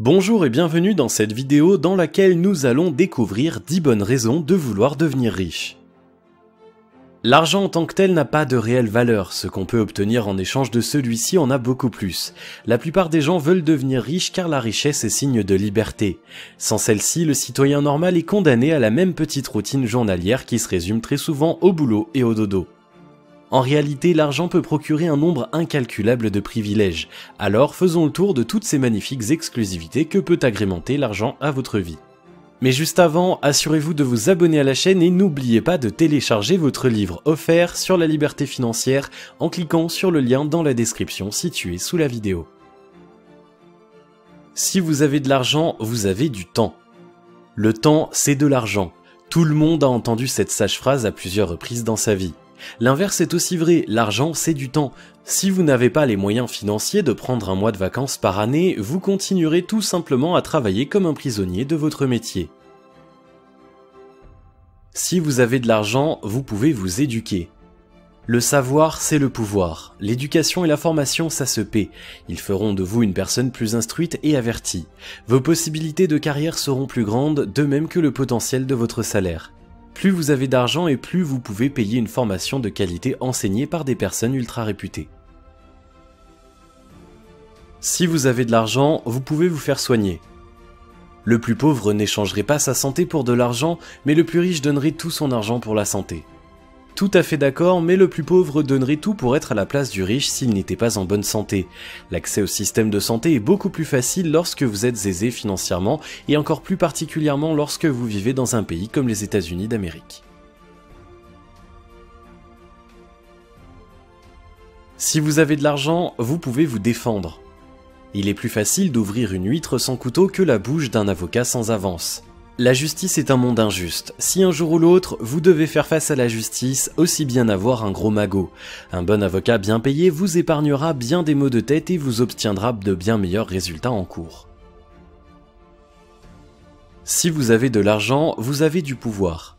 Bonjour et bienvenue dans cette vidéo dans laquelle nous allons découvrir 10 bonnes raisons de vouloir devenir riche. L'argent en tant que tel n'a pas de réelle valeur, ce qu'on peut obtenir en échange de celui-ci en a beaucoup plus. La plupart des gens veulent devenir riches car la richesse est signe de liberté. Sans celle-ci, le citoyen normal est condamné à la même petite routine journalière qui se résume très souvent au boulot et au dodo. En réalité, l'argent peut procurer un nombre incalculable de privilèges, alors faisons le tour de toutes ces magnifiques exclusivités que peut agrémenter l'argent à votre vie. Mais juste avant, assurez-vous de vous abonner à la chaîne et n'oubliez pas de télécharger votre livre offert sur la liberté financière en cliquant sur le lien dans la description situé sous la vidéo. Si vous avez de l'argent, vous avez du temps. Le temps, c'est de l'argent. Tout le monde a entendu cette sage phrase à plusieurs reprises dans sa vie. L'inverse est aussi vrai, l'argent c'est du temps. Si vous n'avez pas les moyens financiers de prendre un mois de vacances par année, vous continuerez tout simplement à travailler comme un prisonnier de votre métier. Si vous avez de l'argent, vous pouvez vous éduquer. Le savoir, c'est le pouvoir. L'éducation et la formation, ça se paie. Ils feront de vous une personne plus instruite et avertie. Vos possibilités de carrière seront plus grandes, de même que le potentiel de votre salaire. Plus vous avez d'argent et plus vous pouvez payer une formation de qualité enseignée par des personnes ultra réputées. Si vous avez de l'argent, vous pouvez vous faire soigner. Le plus pauvre n'échangerait pas sa santé pour de l'argent, mais le plus riche donnerait tout son argent pour la santé. Tout à fait d'accord, mais le plus pauvre donnerait tout pour être à la place du riche s'il n'était pas en bonne santé. L'accès au système de santé est beaucoup plus facile lorsque vous êtes aisé financièrement et encore plus particulièrement lorsque vous vivez dans un pays comme les États-Unis d'Amérique. Si vous avez de l'argent, vous pouvez vous défendre. Il est plus facile d'ouvrir une huître sans couteau que la bouche d'un avocat sans avance. La justice est un monde injuste. Si un jour ou l'autre, vous devez faire face à la justice, aussi bien avoir un gros magot. Un bon avocat bien payé vous épargnera bien des maux de tête et vous obtiendra de bien meilleurs résultats en cours. Si vous avez de l'argent, vous avez du pouvoir.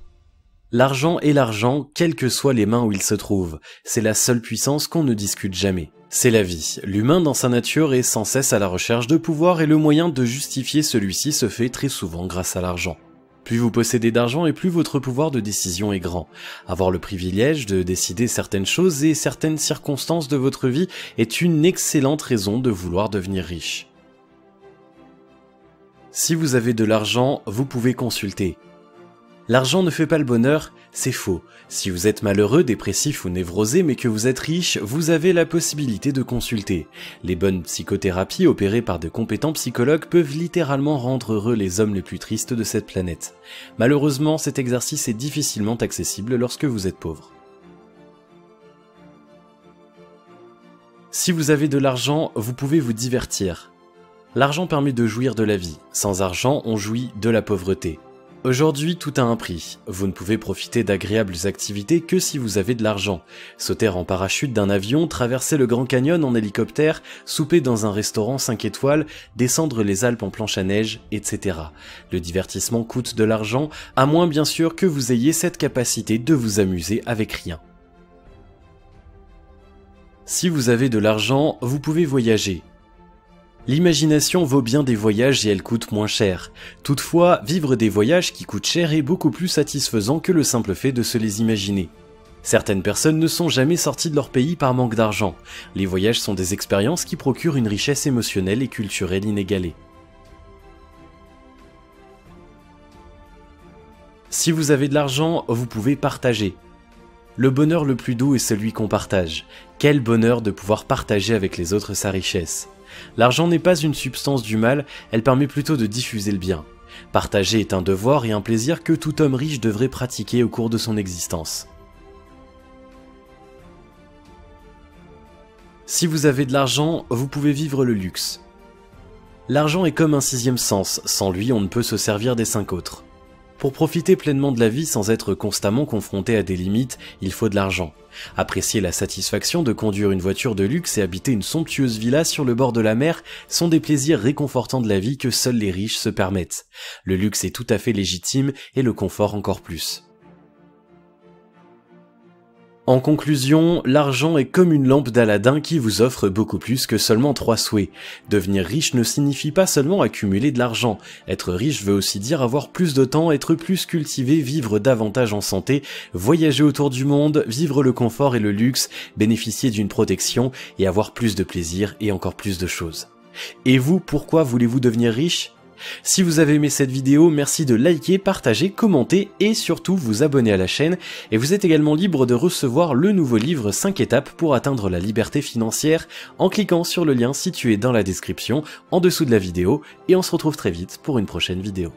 L'argent est l'argent, quelles que soient les mains où il se trouve. C'est la seule puissance qu'on ne discute jamais. C'est la vie. L'humain dans sa nature est sans cesse à la recherche de pouvoir et le moyen de justifier celui-ci se fait très souvent grâce à l'argent. Plus vous possédez d'argent et plus votre pouvoir de décision est grand. Avoir le privilège de décider certaines choses et certaines circonstances de votre vie est une excellente raison de vouloir devenir riche. Si vous avez de l'argent, vous pouvez consulter. L'argent ne fait pas le bonheur, c'est faux. Si vous êtes malheureux, dépressif ou névrosé mais que vous êtes riche, vous avez la possibilité de consulter. Les bonnes psychothérapies opérées par de compétents psychologues peuvent littéralement rendre heureux les hommes les plus tristes de cette planète. Malheureusement, cet exercice est difficilement accessible lorsque vous êtes pauvre. Si vous avez de l'argent, vous pouvez vous divertir. L'argent permet de jouir de la vie. Sans argent, on jouit de la pauvreté. Aujourd'hui, tout a un prix. Vous ne pouvez profiter d'agréables activités que si vous avez de l'argent. Sauter en parachute d'un avion, traverser le Grand Canyon en hélicoptère, souper dans un restaurant 5 étoiles, descendre les Alpes en planche à neige, etc. Le divertissement coûte de l'argent, à moins bien sûr que vous ayez cette capacité de vous amuser avec rien. Si vous avez de l'argent, vous pouvez voyager. L'imagination vaut bien des voyages et elle coûte moins cher. Toutefois, vivre des voyages qui coûtent cher est beaucoup plus satisfaisant que le simple fait de se les imaginer. Certaines personnes ne sont jamais sorties de leur pays par manque d'argent. Les voyages sont des expériences qui procurent une richesse émotionnelle et culturelle inégalée. Si vous avez de l'argent, vous pouvez partager. Le bonheur le plus doux est celui qu'on partage. Quel bonheur de pouvoir partager avec les autres sa richesse. L'argent n'est pas une substance du mal, elle permet plutôt de diffuser le bien. Partager est un devoir et un plaisir que tout homme riche devrait pratiquer au cours de son existence. Si vous avez de l'argent, vous pouvez vivre le luxe. L'argent est comme un sixième sens, sans lui on ne peut se servir des 5 autres. Pour profiter pleinement de la vie sans être constamment confronté à des limites, il faut de l'argent. Apprécier la satisfaction de conduire une voiture de luxe et habiter une somptueuse villa sur le bord de la mer sont des plaisirs réconfortants de la vie que seuls les riches se permettent. Le luxe est tout à fait légitime et le confort encore plus. En conclusion, l'argent est comme une lampe d'Aladin qui vous offre beaucoup plus que seulement 3 souhaits. Devenir riche ne signifie pas seulement accumuler de l'argent. Être riche veut aussi dire avoir plus de temps, être plus cultivé, vivre davantage en santé, voyager autour du monde, vivre le confort et le luxe, bénéficier d'une protection et avoir plus de plaisir et encore plus de choses. Et vous, pourquoi voulez-vous devenir riche ? Si vous avez aimé cette vidéo, merci de liker, partager, commenter et surtout vous abonner à la chaîne. Et vous êtes également libre de recevoir le nouveau livre 5 étapes pour atteindre la liberté financière en cliquant sur le lien situé dans la description en dessous de la vidéo. Et on se retrouve très vite pour une prochaine vidéo.